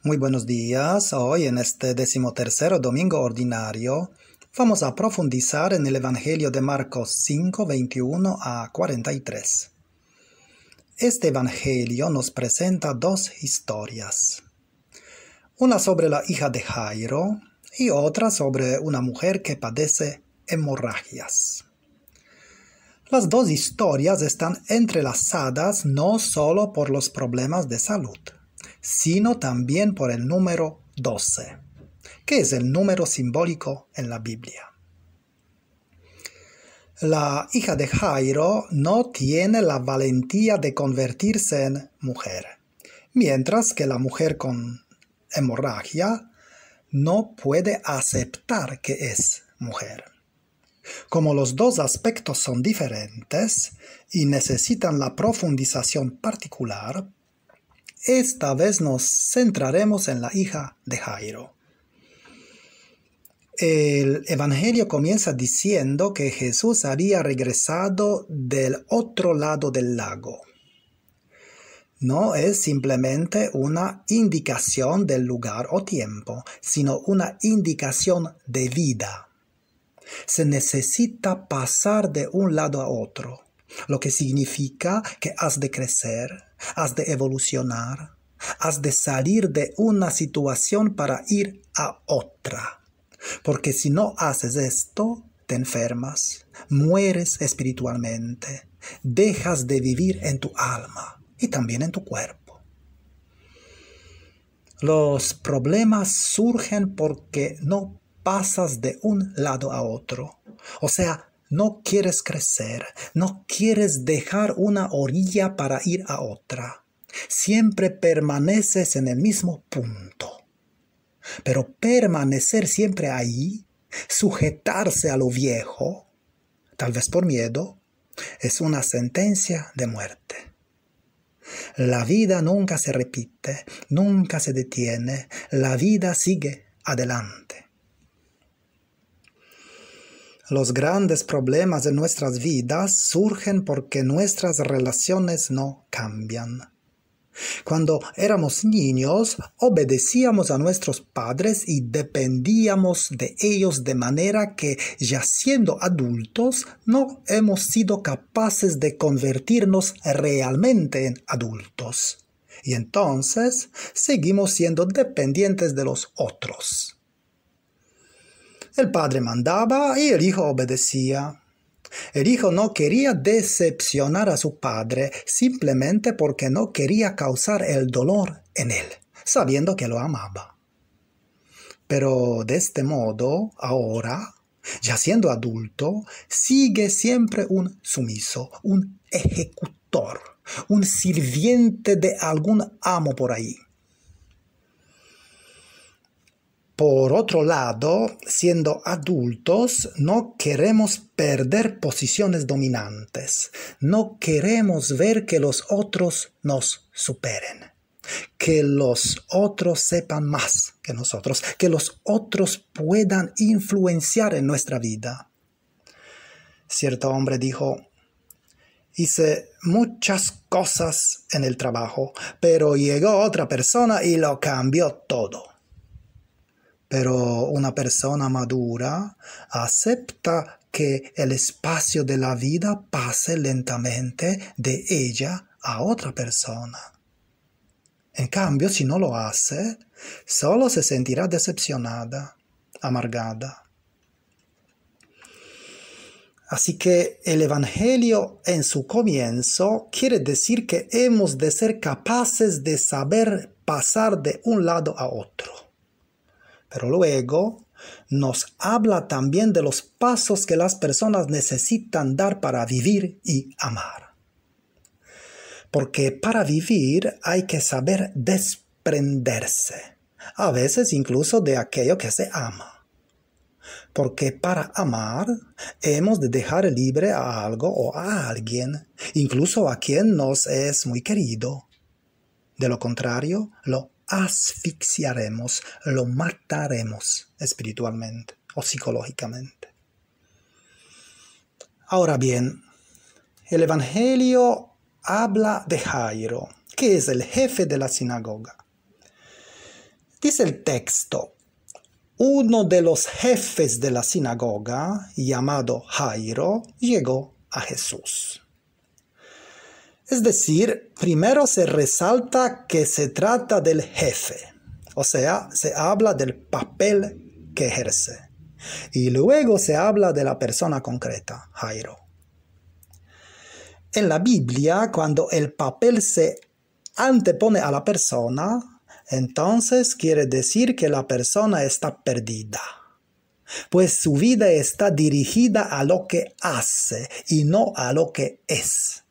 Muy buenos días. Hoy en este 13º domingo ordinario vamos a profundizar en el Evangelio de Marcos 5, 21 a 43. Este Evangelio nos presenta dos historias. Una sobre la hija de Jairo y otra sobre una mujer que padece hemorragias. Las dos historias están entrelazadas no solo por los problemas de salud, sino también por el número 12, que es el número simbólico en la Biblia. La hija de Jairo no tiene la valentía de convertirse en mujer, mientras que la mujer con hemorragia no puede aceptar que es mujer. Como los dos aspectos son diferentes y necesitan la profundización particular, esta vez nos centraremos en la hija de Jairo. El Evangelio comienza diciendo que Jesús había regresado del otro lado del lago. No es simplemente una indicación del lugar o tiempo, sino una indicación de vida. Se necesita pasar de un lado a otro, lo que significa que has de crecer, has de evolucionar, has de salir de una situación para ir a otra. Porque si no haces esto, te enfermas, mueres espiritualmente, dejas de vivir en tu alma y también en tu cuerpo. Los problemas surgen porque no pasas de un lado a otro. O sea, no quieres crecer, no quieres dejar una orilla para ir a otra. Siempre permaneces en el mismo punto. Pero permanecer siempre ahí, sujetarse a lo viejo, tal vez por miedo, es una sentencia de muerte. La vida nunca se repite, nunca se detiene, la vida sigue adelante. Los grandes problemas de nuestras vidas surgen porque nuestras relaciones no cambian. Cuando éramos niños, obedecíamos a nuestros padres y dependíamos de ellos de manera que, ya siendo adultos, no hemos sido capaces de convertirnos realmente en adultos. Y entonces seguimos siendo dependientes de los otros. El padre mandaba y el hijo obedecía. El hijo no quería decepcionar a su padre simplemente porque no quería causar el dolor en él, sabiendo que lo amaba. Pero de este modo, ahora, ya siendo adulto, sigue siempre un sumiso, un ejecutor, un sirviente de algún amo por ahí. Por otro lado, siendo adultos, no queremos perder posiciones dominantes. No queremos ver que los otros nos superen. Que los otros sepan más que nosotros. Que los otros puedan influenciar en nuestra vida. Cierto hombre dijo: hice muchas cosas en el trabajo, pero llegó otra persona y lo cambió todo. Pero una persona madura acepta que el espacio de la vida pase lentamente de ella a otra persona. En cambio, si no lo hace, solo se sentirá decepcionada, amargada. Así que el Evangelio en su comienzo quiere decir que hemos de ser capaces de saber pasar de un lado a otro. Pero luego nos habla también de los pasos que las personas necesitan dar para vivir y amar. Porque para vivir hay que saber desprenderse, a veces incluso de aquello que se ama. Porque para amar hemos de dejar libre a algo o a alguien, incluso a quien nos es muy querido. De lo contrario, lo asfixiaremos, lo mataremos espiritualmente o psicológicamente. Ahora bien, el Evangelio habla de Jairo, que es el jefe de la sinagoga. Dice el texto, uno de los jefes de la sinagoga, llamado Jairo, llegó a Jesús. Es decir, primero se resalta que se trata del jefe, o sea, se habla del papel que ejerce. Y luego se habla de la persona concreta, Jairo. En la Biblia, cuando el papel se antepone a la persona, entonces quiere decir que la persona está perdida, pues su vida está dirigida a lo que hace y no a lo que es.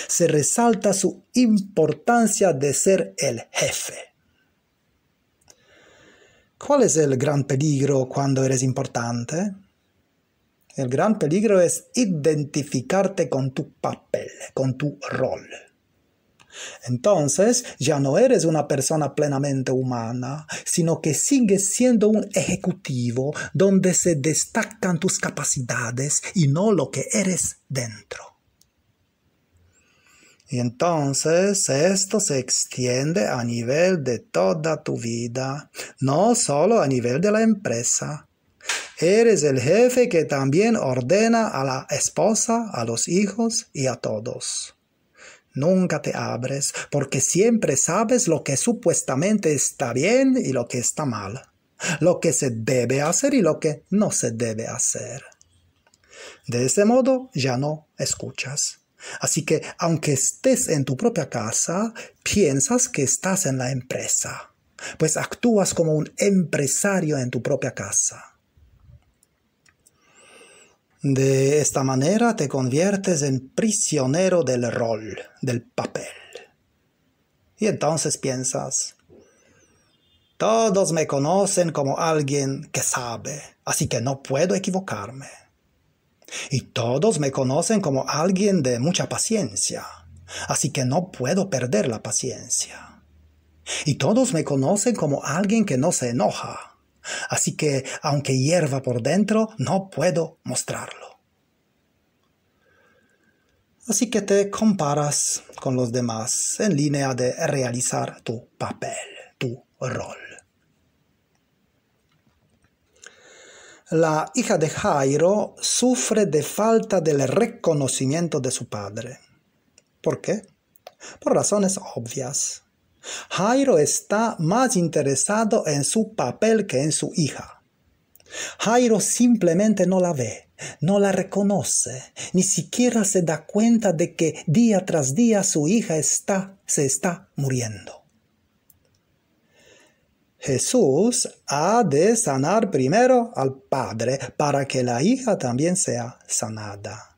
Se resalta su importancia de ser el jefe. ¿Cuál es el gran peligro cuando eres importante? El gran peligro es identificarte con tu papel, con tu rol. Entonces, ya no eres una persona plenamente humana, sino que sigues siendo un ejecutivo donde se destacan tus capacidades y no lo que eres dentro. Y entonces esto se extiende a nivel de toda tu vida, no solo a nivel de la empresa. Eres el jefe que también ordena a la esposa, a los hijos y a todos. Nunca te abres porque siempre sabes lo que supuestamente está bien y lo que está mal, lo que se debe hacer y lo que no se debe hacer. De ese modo ya no escuchas. Así que aunque estés en tu propia casa, piensas que estás en la empresa, pues actúas como un empresario en tu propia casa. De esta manera te conviertes en prisionero del rol, del papel. Y entonces piensas, todos me conocen como alguien que sabe, así que no puedo equivocarme. Y todos me conocen como alguien de mucha paciencia, así que no puedo perder la paciencia. Y todos me conocen como alguien que no se enoja, así que aunque hierva por dentro, no puedo mostrarlo. Así que te comparas con los demás en línea de realizar tu papel, tu rol. La hija de Jairo sufre de falta del reconocimiento de su padre. ¿Por qué? Por razones obvias. Jairo está más interesado en su papel que en su hija. Jairo simplemente no la ve, no la reconoce, ni siquiera se da cuenta de que día tras día su hija se está muriendo. Jesús ha de sanar primero al padre para que la hija también sea sanada.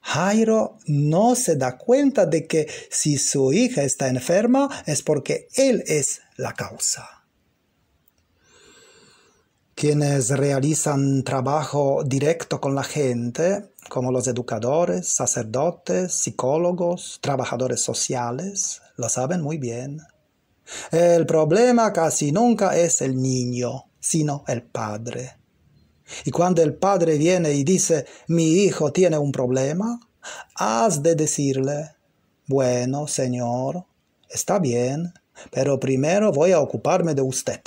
Jairo no se da cuenta de que si su hija está enferma es porque él es la causa. Quienes realizan trabajo directo con la gente, como los educadores, sacerdotes, psicólogos, trabajadores sociales, lo saben muy bien. El problema casi nunca es el niño, sino el padre. Y cuando el padre viene y dice, mi hijo tiene un problema, has de decirle, bueno, señor, está bien, pero primero voy a ocuparme de usted.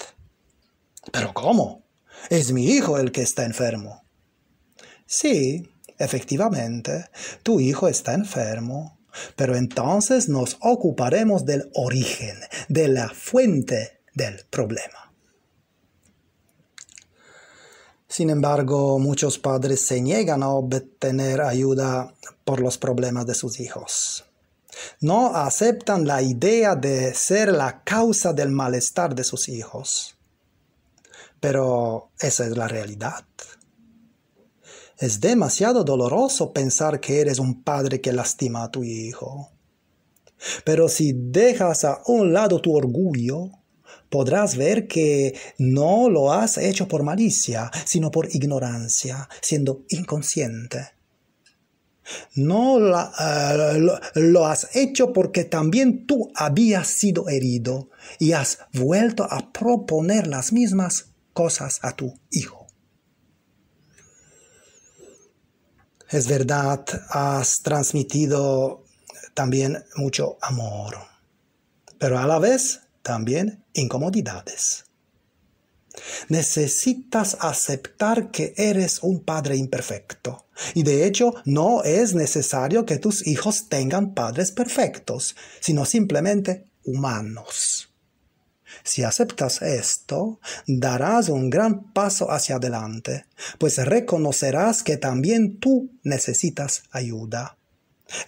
¿Pero cómo? Es mi hijo el que está enfermo. Sí, efectivamente, tu hijo está enfermo. Pero entonces nos ocuparemos del origen, de la fuente del problema. Sin embargo, muchos padres se niegan a obtener ayuda por los problemas de sus hijos. No aceptan la idea de ser la causa del malestar de sus hijos. Pero esa es la realidad. Es demasiado doloroso pensar que eres un padre que lastima a tu hijo. Pero si dejas a un lado tu orgullo, podrás ver que no lo has hecho por malicia, sino por ignorancia, siendo inconsciente. No lo has hecho porque también tú habías sido herido y has vuelto a proponer las mismas cosas a tu hijo. Es verdad, has transmitido también mucho amor, pero a la vez también incomodidades. Necesitas aceptar que eres un padre imperfecto. Y de hecho, no es necesario que tus hijos tengan padres perfectos, sino simplemente humanos. Si aceptas esto, darás un gran paso hacia adelante, pues reconocerás que también tú necesitas ayuda.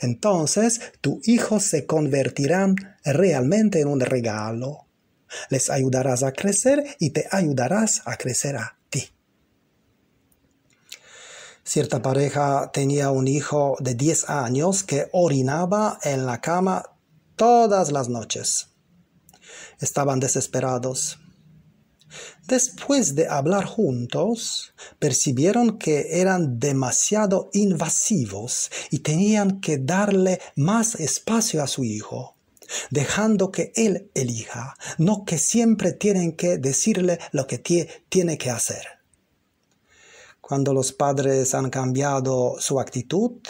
Entonces, tus hijos se convertirán realmente en un regalo. Les ayudarás a crecer y te ayudarás a crecer a ti. Cierta pareja tenía un hijo de 10 años que orinaba en la cama todas las noches. Estaban desesperados. Después de hablar juntos, percibieron que eran demasiado invasivos y tenían que darle más espacio a su hijo, dejando que él elija, no que siempre tienen que decirle lo que tiene que hacer. Cuando los padres han cambiado su actitud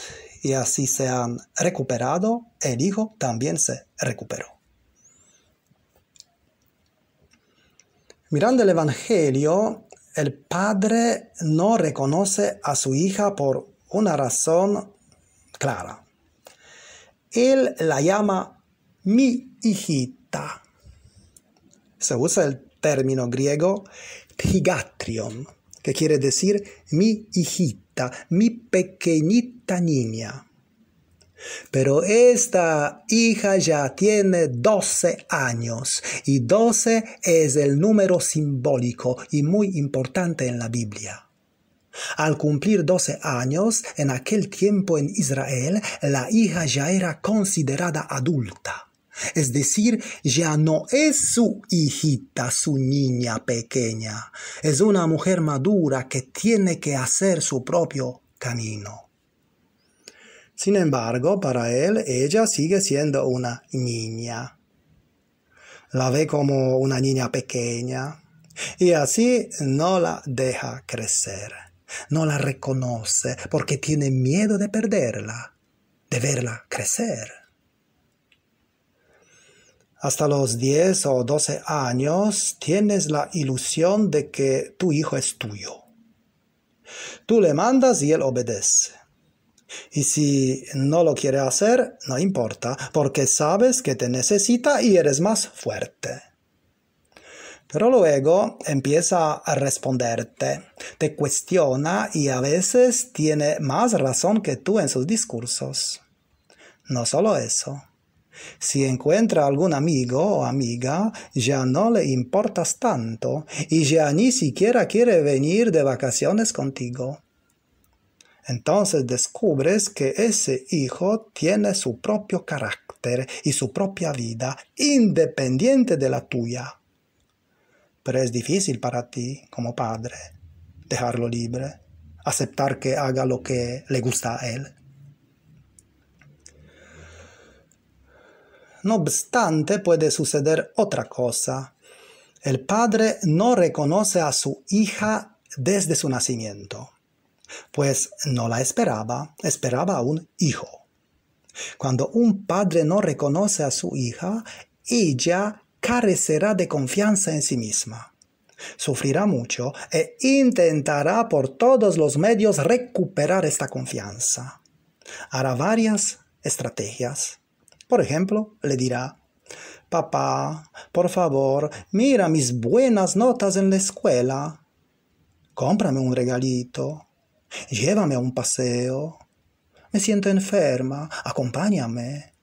y así se han recuperado, el hijo también se recuperó. Mirando el Evangelio, el padre no reconoce a su hija por una razón clara. Él la llama mi hijita. Se usa el término griego ptigatrion, que quiere decir mi hijita, mi pequeñita niña. Pero esta hija ya tiene 12 años y 12 es el número simbólico y muy importante en la Biblia. Al cumplir 12 años, en aquel tiempo en Israel, la hija ya era considerada adulta. Es decir, ya no es su hijita, su niña pequeña. Es una mujer madura que tiene que hacer su propio camino. Sin embargo, para él, ella sigue siendo una niña. La ve como una niña pequeña y así no la deja crecer. No la reconoce porque tiene miedo de perderla, de verla crecer. Hasta los 10 o 12 años tienes la ilusión de que tu hijo es tuyo. Tú le mandas y él obedece. Y si no lo quiere hacer, no importa, porque sabes que te necesita y eres más fuerte. Pero luego empieza a responderte, te cuestiona y a veces tiene más razón que tú en sus discursos. No solo eso. Si encuentra algún amigo o amiga, ya no le importas tanto y ya ni siquiera quiere venir de vacaciones contigo. Entonces descubres que ese hijo tiene su propio carácter y su propia vida, independiente de la tuya. Pero es difícil para ti, como padre, dejarlo libre, aceptar que haga lo que le gusta a él. No obstante, puede suceder otra cosa. El padre no reconoce a su hija desde su nacimiento. Pues no la esperaba, esperaba a un hijo. Cuando un padre no reconoce a su hija, ella carecerá de confianza en sí misma. Sufrirá mucho e intentará por todos los medios recuperar esta confianza. Hará varias estrategias. Por ejemplo, le dirá: papá, por favor, mira mis buenas notas en la escuela. Cómprame un regalito. Llévame a un paseo. Me siento enferma. Acompáñame.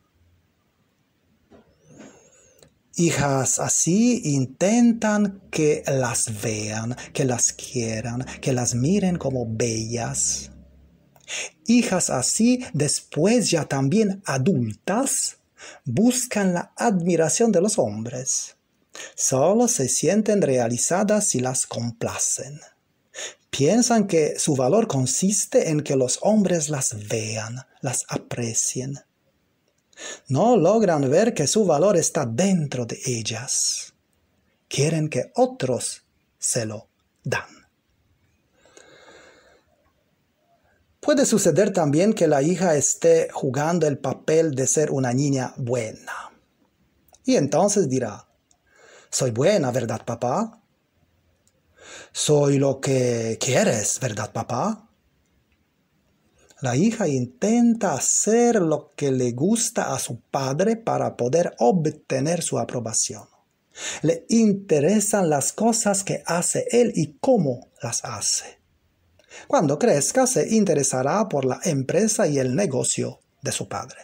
Hijas así intentan que las vean, que las quieran, que las miren como bellas. Hijas así, después ya también adultas, buscan la admiración de los hombres. Solo se sienten realizadas si las complacen. Piensan que su valor consiste en que los hombres las vean, las aprecien. No logran ver que su valor está dentro de ellas. Quieren que otros se lo dan. Puede suceder también que la hija esté jugando el papel de ser una niña buena. Y entonces dirá: Soy buena, ¿verdad, papá? Soy lo que quieres, ¿verdad, papá? La hija intenta hacer lo que le gusta a su padre para poder obtener su aprobación. Le interesan las cosas que hace él y cómo las hace. Cuando crezca, se interesará por la empresa y el negocio de su padre.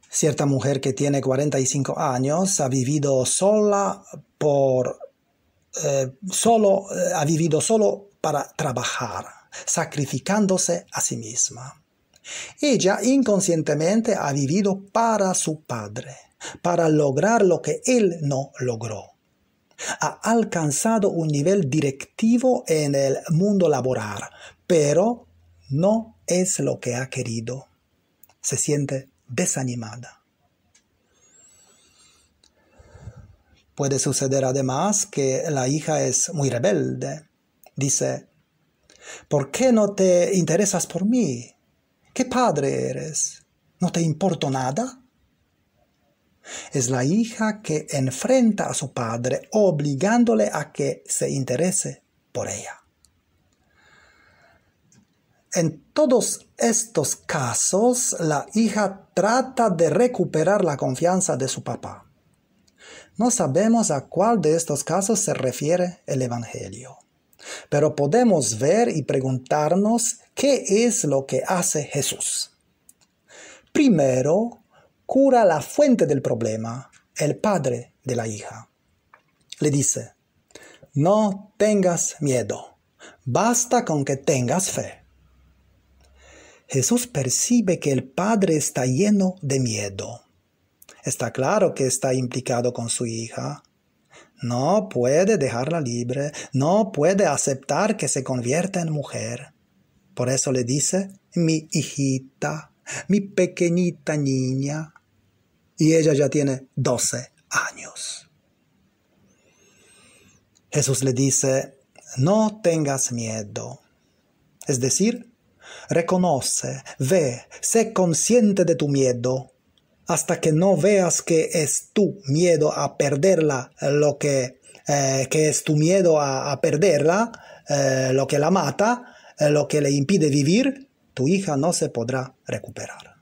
Cierta mujer que tiene 45 años ha vivido ha vivido solo para trabajar, sacrificándose a sí misma. Ella inconscientemente ha vivido para su padre, para lograr lo que él no logró. Ha alcanzado un nivel directivo en el mundo laboral, pero no es lo que ha querido. Se siente desanimada. Puede suceder además que la hija es muy rebelde. Dice, ¿por qué no te interesas por mí? ¿Qué padre eres? ¿No te importo nada? Es la hija que enfrenta a su padre obligándole a que se interese por ella. En todos estos casos, la hija trata de recuperar la confianza de su papá. No sabemos a cuál de estos casos se refiere el Evangelio, pero podemos ver y preguntarnos qué es lo que hace Jesús. Primero, cura la fuente del problema, el padre de la hija. Le dice, no tengas miedo, basta con que tengas fe. Jesús percibe que el padre está lleno de miedo. Está claro que está implicado con su hija. No puede dejarla libre, no puede aceptar que se convierta en mujer. Por eso le dice, mi hijita, mi pequeñita niña. Y ella ya tiene 12 años. Jesús le dice, no tengas miedo. Es decir, reconoce, ve, sé consciente de tu miedo. Hasta que no veas que es tu miedo a perderla, que es tu miedo a perderla, lo que la mata, lo que le impide vivir, tu hija no se podrá recuperar.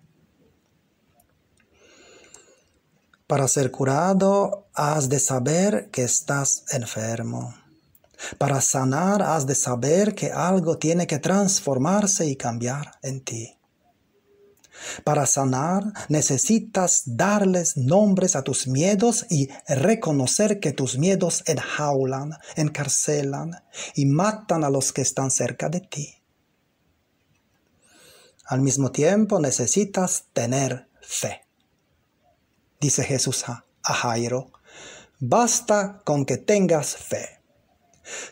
Para ser curado, has de saber que estás enfermo. Para sanar, has de saber que algo tiene que transformarse y cambiar en ti. Para sanar, necesitas darles nombres a tus miedos y reconocer que tus miedos enjaulan, encarcelan y matan a los que están cerca de ti. Al mismo tiempo, necesitas tener fe. Dice Jesús a Jairo, basta con que tengas fe.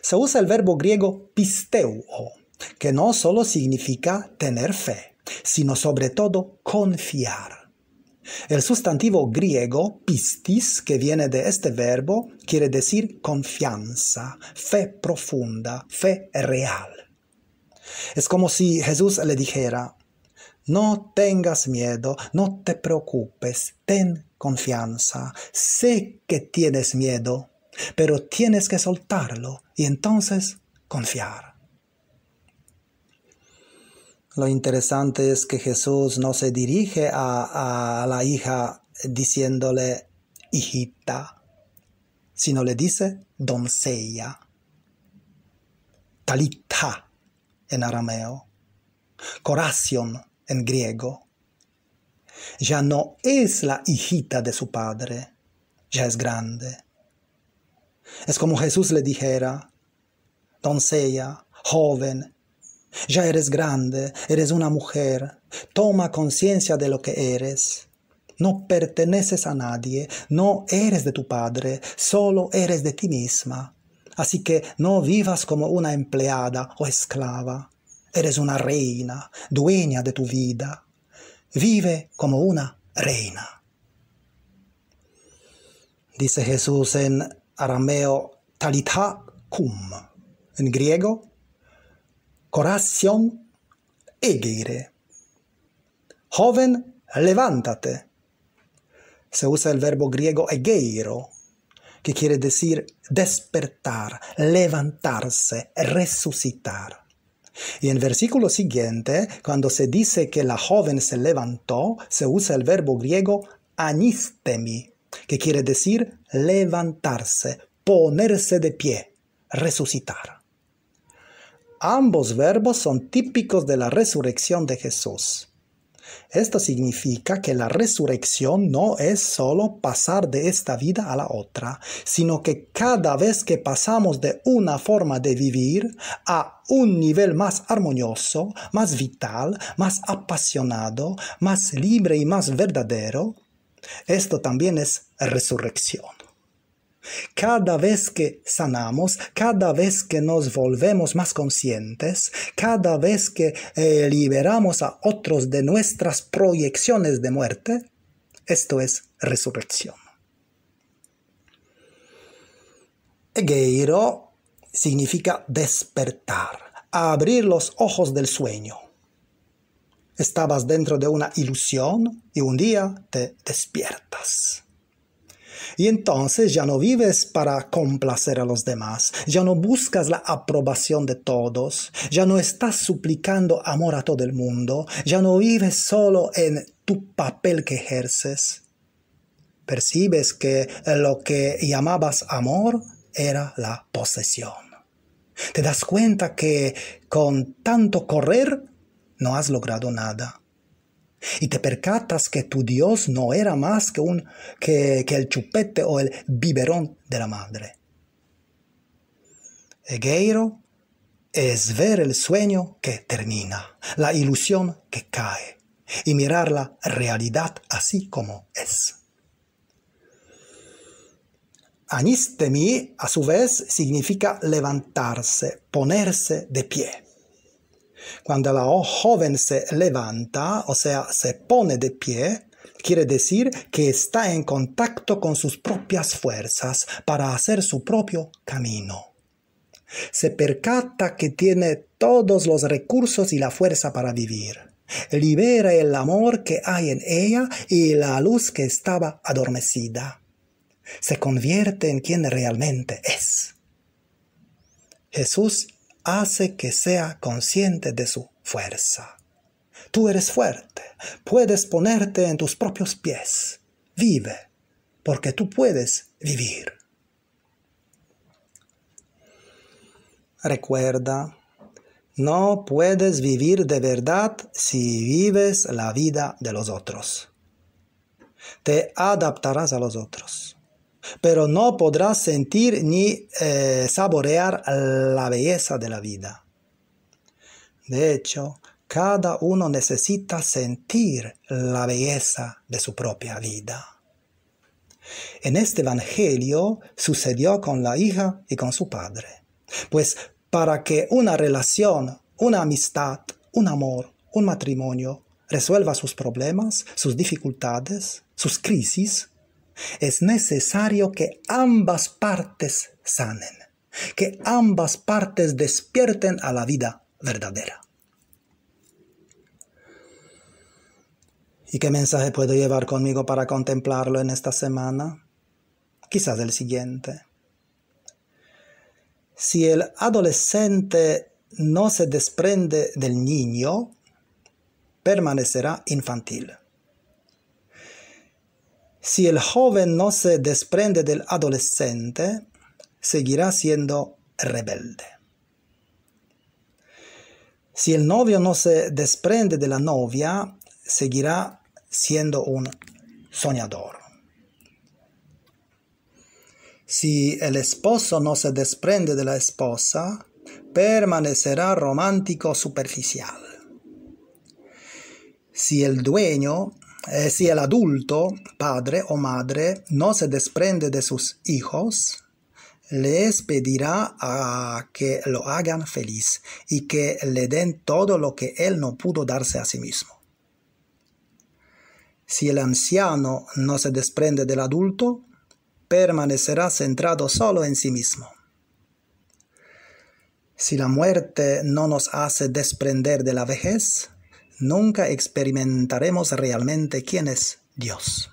Se usa el verbo griego pisteuo, que no solo significa tener fe, sino sobre todo confiar. El sustantivo griego pistis, que viene de este verbo, quiere decir confianza, fe profunda, fe real. Es como si Jesús le dijera, no tengas miedo, no te preocupes, ten confianza. Sé que tienes miedo, pero tienes que soltarlo y entonces confiar. Lo interesante es que Jesús no se dirige a la hija diciéndole hijita, sino le dice doncella, talitha en arameo, coración en griego. Ya no es la hijita de su padre, ya es grande. Es como Jesús le dijera, doncella, joven, ya eres grande, eres una mujer, toma conciencia de lo que eres. No perteneces a nadie, no eres de tu padre, solo eres de ti misma. Así que no vivas como una empleada o esclava. Eres una reina, dueña de tu vida. Vive como una reina. Dice Jesús en arameo, talitha cum, en griego, coración egere. Joven, levántate. se usa el verbo griego egeiro, que quiere decir despertar, levantarse, resucitar. Y en el versículo siguiente, cuando se dice que la joven se levantó, se usa el verbo griego anistemi, que quiere decir levantarse, ponerse de pie, resucitar. Ambos verbos son típicos de la resurrección de Jesús. Esto significa que la resurrección no es solo pasar de esta vida a la otra, sino que cada vez que pasamos de una forma de vivir a un nivel más armonioso, más vital, más apasionado, más libre y más verdadero, esto también es resurrección. Cada vez que sanamos, cada vez que nos volvemos más conscientes, cada vez que liberamos a otros de nuestras proyecciones de muerte, esto es resurrección. Egeiro significa despertar, abrir los ojos del sueño. Estabas dentro de una ilusión y un día te despiertas. Y entonces ya no vives para complacer a los demás, ya no buscas la aprobación de todos, ya no estás suplicando amor a todo el mundo, ya no vives solo en tu papel que ejerces. Percibes que lo que llamabas amor era la posesión. Te das cuenta que con tanto correr no has logrado nada. Y te percatas que tu Dios no era más que el chupete o el biberón de la madre. Egeiro es ver el sueño que termina, la ilusión que cae, y mirar la realidad así como es. Anistemi, a su vez, significa levantarse, ponerse de pie. Cuando la joven se levanta, o sea, se pone de pie, quiere decir que está en contacto con sus propias fuerzas para hacer su propio camino. Se percata que tiene todos los recursos y la fuerza para vivir. Libera el amor que hay en ella y la luz que estaba adormecida. Se convierte en quien realmente es. Jesús hace que sea consciente de su fuerza. Tú eres fuerte, puedes ponerte en tus propios pies. Vive, porque tú puedes vivir. Recuerda, no puedes vivir de verdad si vives la vida de los otros. Te adaptarás a los otros, pero no podrás sentir ni saborear la belleza de la vida. De hecho, cada uno necesita sentir la belleza de su propia vida. En este evangelio sucedió con la hija y con su padre. Pues para que una relación, una amistad, un amor, un matrimonio resuelva sus problemas, sus dificultades, sus crisis, es necesario que ambas partes sanen, que ambas partes despierten a la vida verdadera. ¿Y qué mensaje puedo llevar conmigo para contemplarlo en esta semana? Quizás el siguiente. Si el adolescente no se desprende del niño, permanecerá infantil. Si el joven no se desprende del adolescente, seguirá siendo rebelde. Si el novio no se desprende de la novia, seguirá siendo un soñador. Si el esposo no se desprende de la esposa, permanecerá romántico superficial. Si el adulto, padre o madre, no se desprende de sus hijos, les pedirá a que lo hagan feliz y que le den todo lo que él no pudo darse a sí mismo. Si el anciano no se desprende del adulto, permanecerá centrado solo en sí mismo. Si la muerte no nos hace desprender de la vejez, nunca experimentaremos realmente quién es Dios.